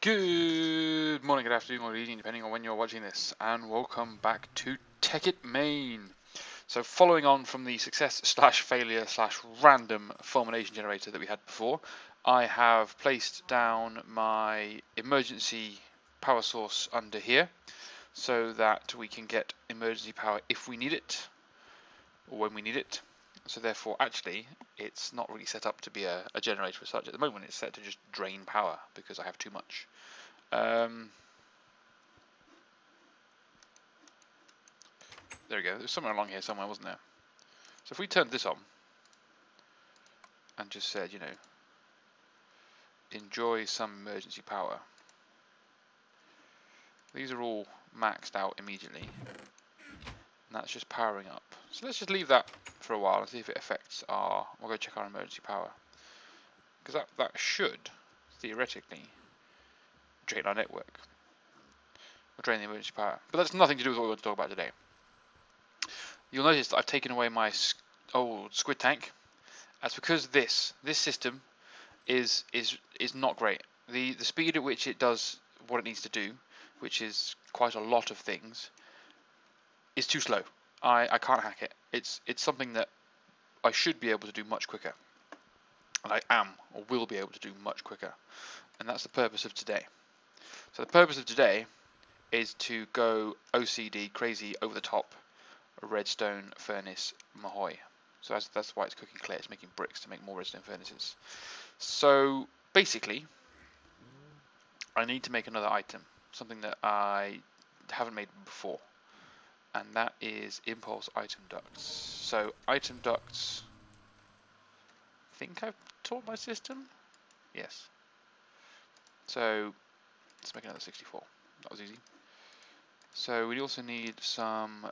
Good morning, good afternoon, or evening, depending on when you're watching this, and welcome back to Tekkit main. So following on from the success slash failure slash random fulmination generator that we had before, I have placed down my emergency power source under here so that we can get emergency power if we need it, or when we need it. So therefore, actually, it's not really set up to be a generator as such. At the moment, it's set to just drain power because I have too much. There we go. There's somewhere along here somewhere, wasn't there? So if we turned this on and just said, enjoy some emergency power. These are all maxed out immediately. And that's just powering up. So let's just leave that for a while and see if it affects our... We'll go check our emergency power. Because that should, theoretically, drain our network. Or drain the emergency power. But that's nothing to do with what we want to talk about today. You'll notice that I've taken away my old squid tank. That's because this system is not great. The speed at which it does what it needs to do, which is quite a lot of things, is too slow. I can't hack it. It's something that I should be able to do much quicker. And I am, or will be able to do much quicker. And that's the purpose of today. So the purpose of today is to go OCD, crazy, over the top, redstone furnace Mahoy. So that's why it's cooking clay. It's making bricks to make more redstone furnaces. So basically, I need to make another item, something that I haven't made before, and that is impulse item ducts. So item ducts, I think I've taught my system. Yes. So let's make another 64. That was easy. So we also need some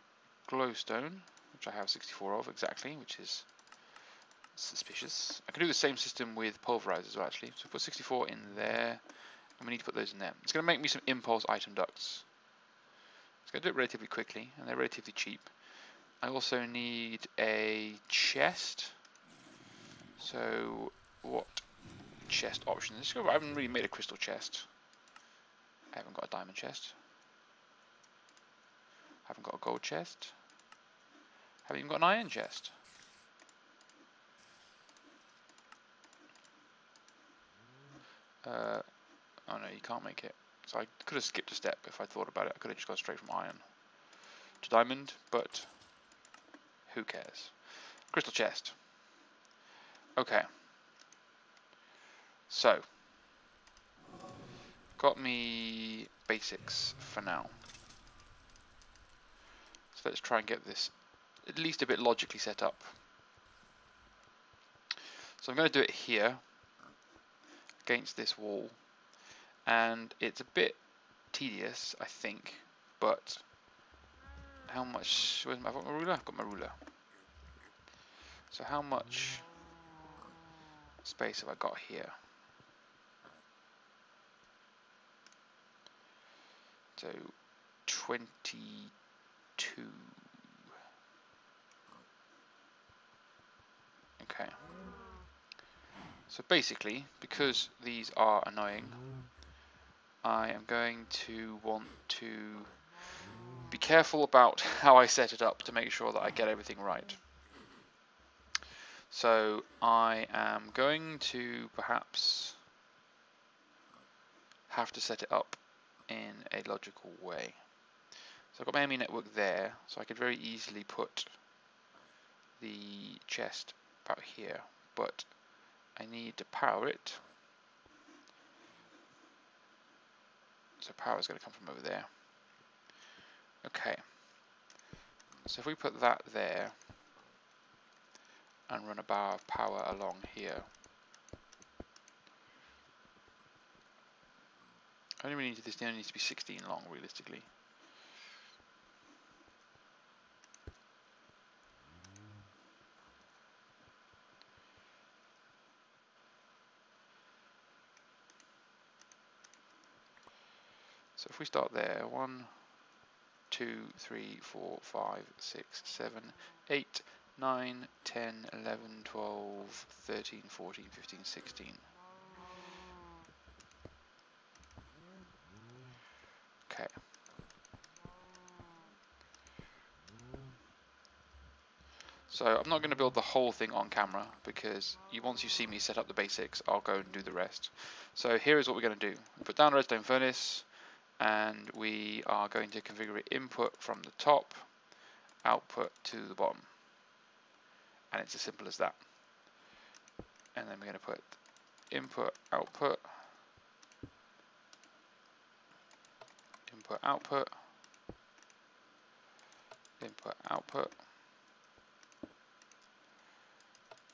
glowstone, which I have 64 of exactly, which is suspicious. I can do the same system with pulverizers as well, actually. So put 64 in there, and we need to put those in there. It's going to make me some impulse item ducts. It's going to do it relatively quickly, and they're relatively cheap. I also need a chest. So what chest options? I haven't really made a crystal chest. I haven't got a diamond chest. I haven't got a gold chest. I haven't even got an iron chest. Oh no, you can't make it. So I could have skipped a step if I thought about it. I could have just gone straight from iron to diamond, but who cares? Crystal chest. Okay. So, got me basics for now. So let's try and get this at least a bit logically set up. So I'm going to do it here against this wall, and it's a bit tedious, I think, but how much, where's my, I've got my ruler? I've got my ruler. So how much space have I got here? So 22. Okay. So basically, because these are annoying, I am going to want to be careful about how I set it up to make sure that I get everything right. So I am going to perhaps have to set it up in a logical way. So I've got my enemy network there, so I could very easily put the chest about here, but I need to power it. So power is going to come from over there. Okay. So if we put that there and run a bar of power along here, I only really need this. It only needs to be 16 long, realistically. So if we start there, 1, 2, 3, 4, 5, 6, 7, 8, 9, 10, 11, 12, 13, 14, 15, 16. Okay. So I'm not going to build the whole thing on camera because once you see me set up the basics, I'll go and do the rest. So here is what we're going to do. We put down a redstone furnace, and we are going to configure it input from the top, output to the bottom. And it's as simple as that. And then we're going to put input, output, input, output, input, output,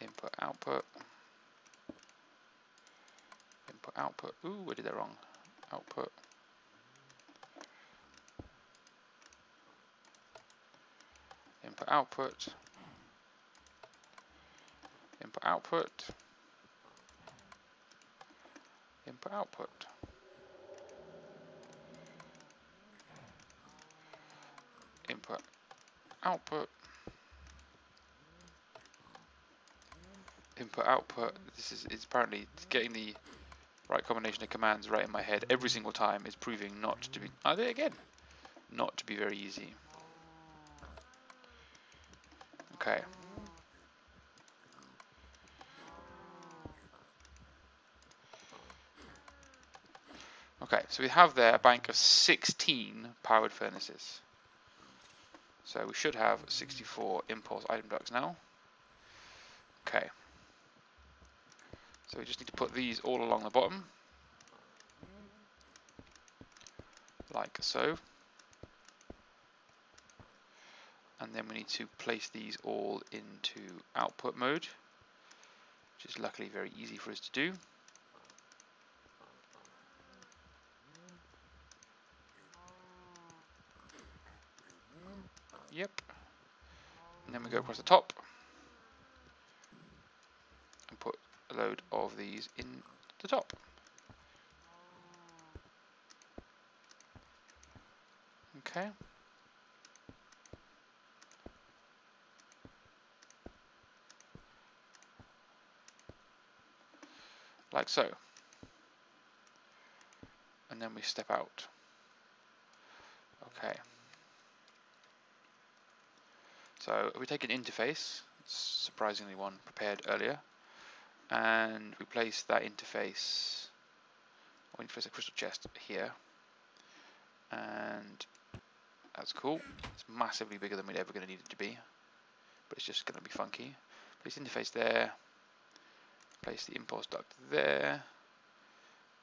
input, output, input, output. Ooh, I did that wrong. Output. Input, output, input, output, input, output, input, output, input, output. This is apparently getting the right combination of commands right in my head every single time is proving not to be, I did it again, not to be very easy. Okay. Okay, so we have there a bank of 16 powered furnaces. So we should have 64 impulse item ducts now. Okay. So we just need to put these all along the bottom, like so. And then we need to place these all into output mode, which is luckily very easy for us to do. Yep. And then we go across the top and put a load of these in the top. Okay. Like so. And then we step out. Okay. So we take an interface, surprisingly one prepared earlier, and we place that interface, or we place a crystal chest here, and that's cool. It's massively bigger than we're ever going to need it to be, but it's just going to be funky. Place interface there, place the impulse duct there,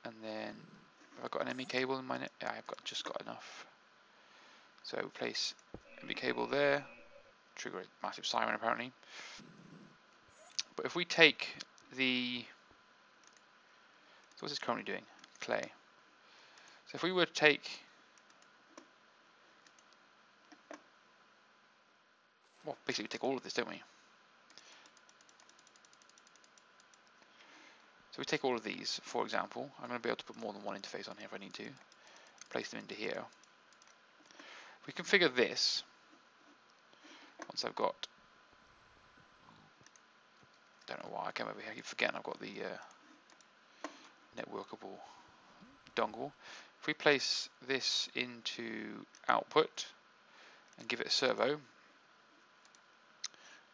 and then have I got an ME cable in my net? Yeah, I've just got enough. So place ME cable there, trigger a massive siren apparently. But if we take the, so what's this currently doing? Clay. So if we were to take, well, basically we take all of this, don't we? So we take all of these, for example. I'm going to be able to put more than one interface on here if I need to. Place them into here. We configure this. Once I've got, don't know why I came over here, I keep forgetting I've got the networkable dongle. If we place this into output and give it a servo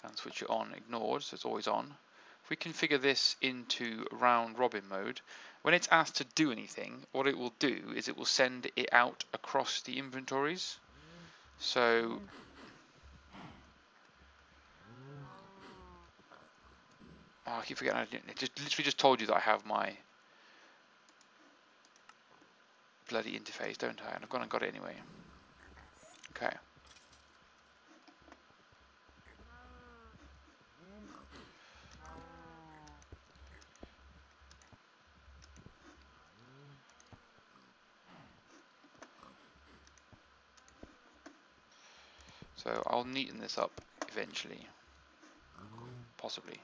and switch it on ignored, so it's always on. If we configure this into round robin mode, when it's asked to do anything, what it will do is it will send it out across the inventories. So I keep forgetting. I literally just told you that I have my bloody interface, don't I? And I've gone and got it anyway. Okay. So I'll neaten this up eventually, possibly.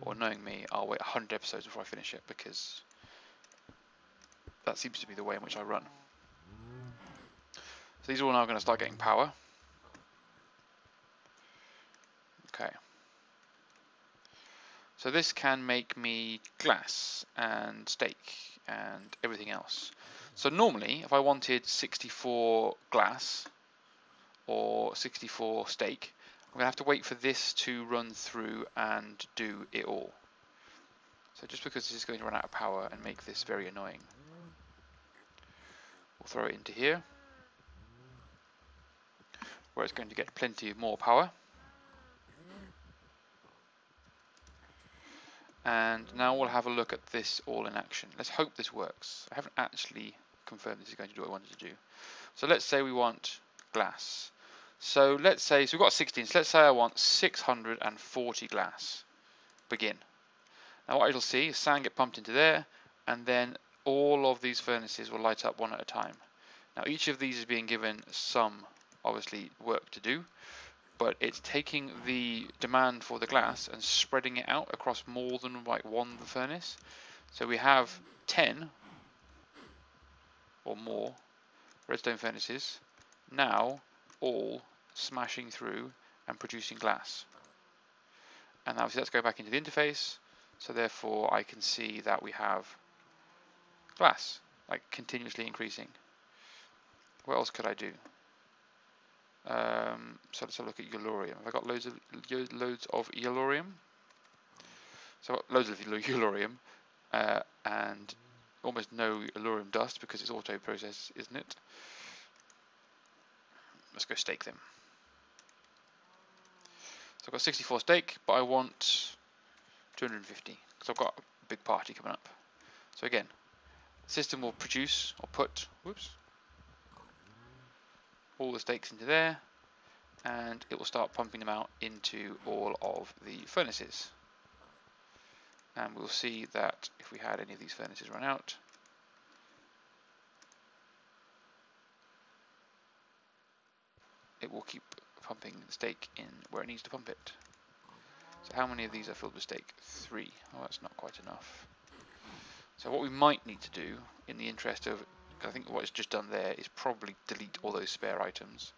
Or knowing me, I'll wait 100 episodes before I finish it because that seems to be the way in which I run. So these are all now going to start getting power. Okay. So this can make me glass and steak and everything else. So normally, if I wanted 64 glass or 64 steak, I'm going to have to wait for this to run through and do it all. So just because this is going to run out of power and make this very annoying, we'll throw it into here, where it's going to get plenty more power. And now we'll have a look at this all in action. Let's hope this works. I haven't actually confirmed this is going to do what I wanted to do. So let's say we want glass. So let's say, so we've got 16, so let's say I want 640 glass. Begin. Now what it'll see is sand get pumped into there, and then all of these furnaces will light up one at a time. Now each of these is being given some, obviously, work to do, but it's taking the demand for the glass and spreading it out across more than like one furnace. So we have 10 or more redstone furnaces now all smashing through and producing glass. And obviously let's go back into the interface, so therefore I can see that we have glass like continuously increasing. What else could I do? So let's have a look at Yellorium. Have I got loads of Yellorium? So I've got loads of Yellorium and almost no Yellorium dust because it's auto process, isn't it? Let's go stake them. So I've got 64 steak, but I want 250 because I've got a big party coming up. So again, the system will produce or put, all the steaks into there, and it will start pumping them out into all of the furnaces. And we'll see that if we had any of these furnaces run out, it will keep pumping the steak in where it needs to pump it. So how many of these are filled with steak? 3. Oh, that's not quite enough. So what we might need to do, in the interest of, I think what it's just done there is probably delete all those spare items,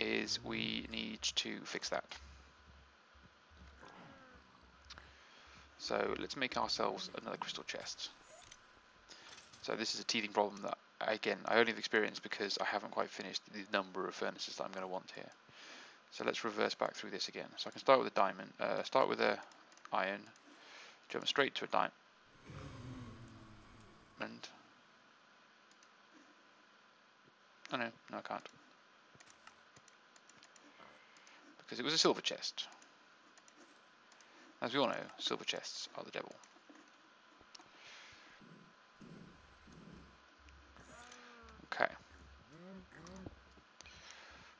is we need to fix that. So let's make ourselves another crystal chest. So this is a teething problem that, again, I only have experience because I haven't quite finished the number of furnaces that I'm going to want here. So let's reverse back through this again. So I can start with a diamond, start with a iron, jump straight to a diamond. Oh no, I can't. Because it was a silver chest. As we all know, silver chests are the devil. Okay.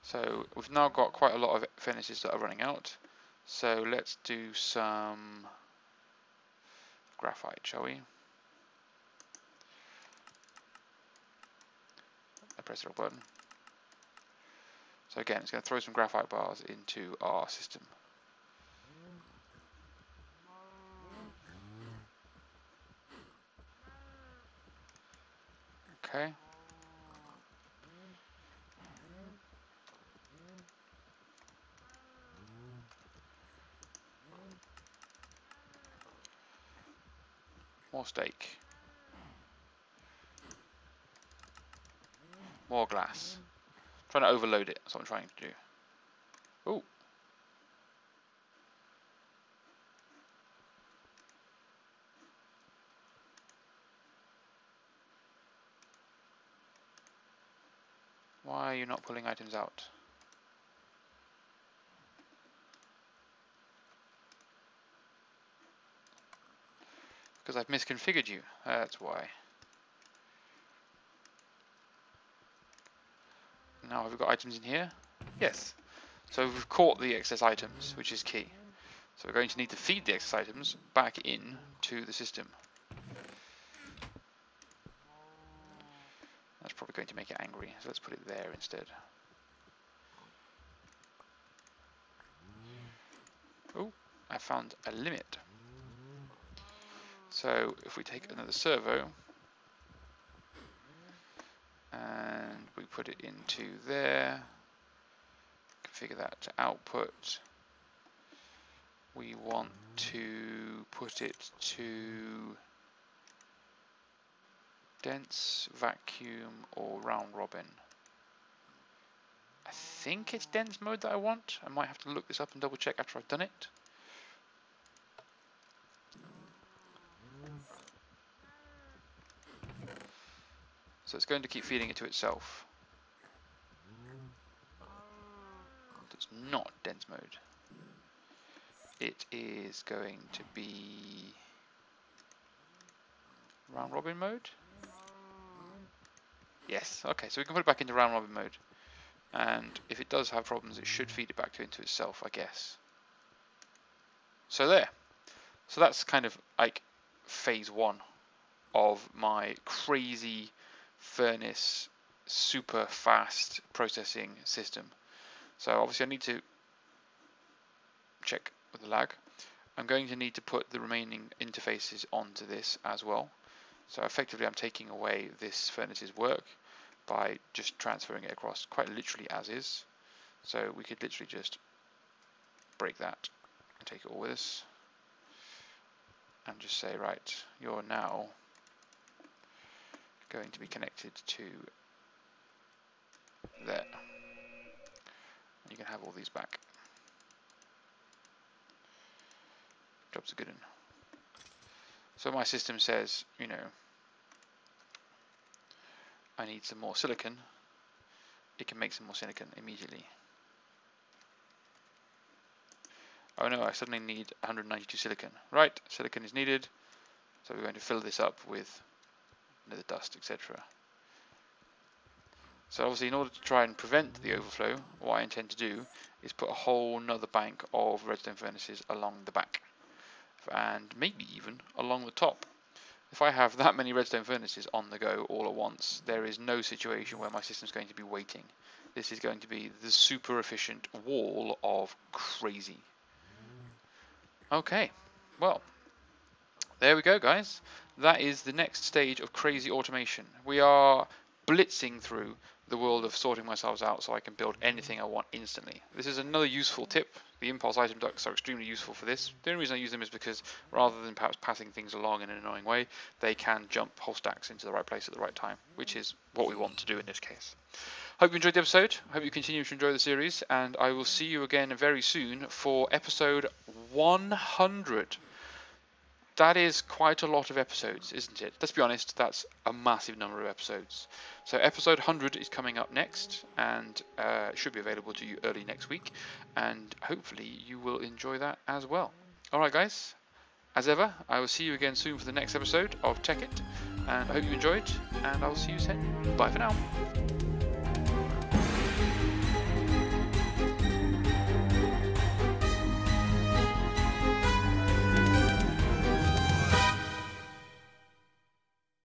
So we've now got quite a lot of furnaces that are running out. So let's do some graphite, shall we? I press the wrong button. So again, it's going to throw some graphite bars into our system. Okay. More steak. More glass. I'm trying to overload it, that's what I'm trying to do. Oh. Why are you not pulling items out? Because I've misconfigured you, that's why. Now have we got items in here? Yes. So we've caught the excess items, which is key. So we're going to need to feed the excess items back in to the system. That's probably going to make it angry, so let's put it there instead. Oh, I found a limit. So if we take another servo and we put it into there, configure that to output, we want to put it to Dense, vacuum, or round robin. I think it's dense mode that I want. I might have to look this up and double check after I've done it. So it's going to keep feeding it to itself. It's not dense mode. It is going to be round robin mode. Yes, okay, so we can put it back into round robin mode. And if it does have problems, it should feed it back into itself, I guess. So there. So that's kind of like phase one of my crazy furnace super fast processing system. So obviously I need to check with the lag. I'm going to need to put the remaining interfaces onto this as well. So effectively I'm taking away this furnace's work by just transferring it across quite literally as is. So we could literally just break that and take it all with us and just say, right, you're now going to be connected to there. And you can have all these back. Job's a good one. So my system says, you know, I need some more silicon. It can make some more silicon immediately. Oh no, I suddenly need 192 silicon. Right, silicon is needed. So we're going to fill this up with nether dust, etc. So obviously in order to try and prevent the overflow, what I intend to do is put a whole nother bank of redstone furnaces along the back. And maybe even along the top. If I have that many redstone furnaces on the go all at once, there is no situation where my system is going to be waiting. This is going to be the super efficient wall of crazy. Okay, well, there we go, guys. That is the next stage of crazy automation. We are blitzing through the world of sorting myself out so I can build anything I want instantly. This is another useful tip. The impulse item ducts are extremely useful for this. The only reason I use them is because rather than perhaps passing things along in an annoying way, they can jump whole stacks into the right place at the right time, which is what we want to do in this case. Hope you enjoyed the episode. Hope you continue to enjoy the series, and I will see you again very soon for episode 100. That is quite a lot of episodes, isn't it? Let's be honest, that's a massive number of episodes. So episode 100 is coming up next, and it should be available to you early next week, and hopefully you will enjoy that as well. Alright guys, as ever, I will see you again soon for the next episode of Tekkit, and I hope you enjoyed, and I will see you soon. Bye for now.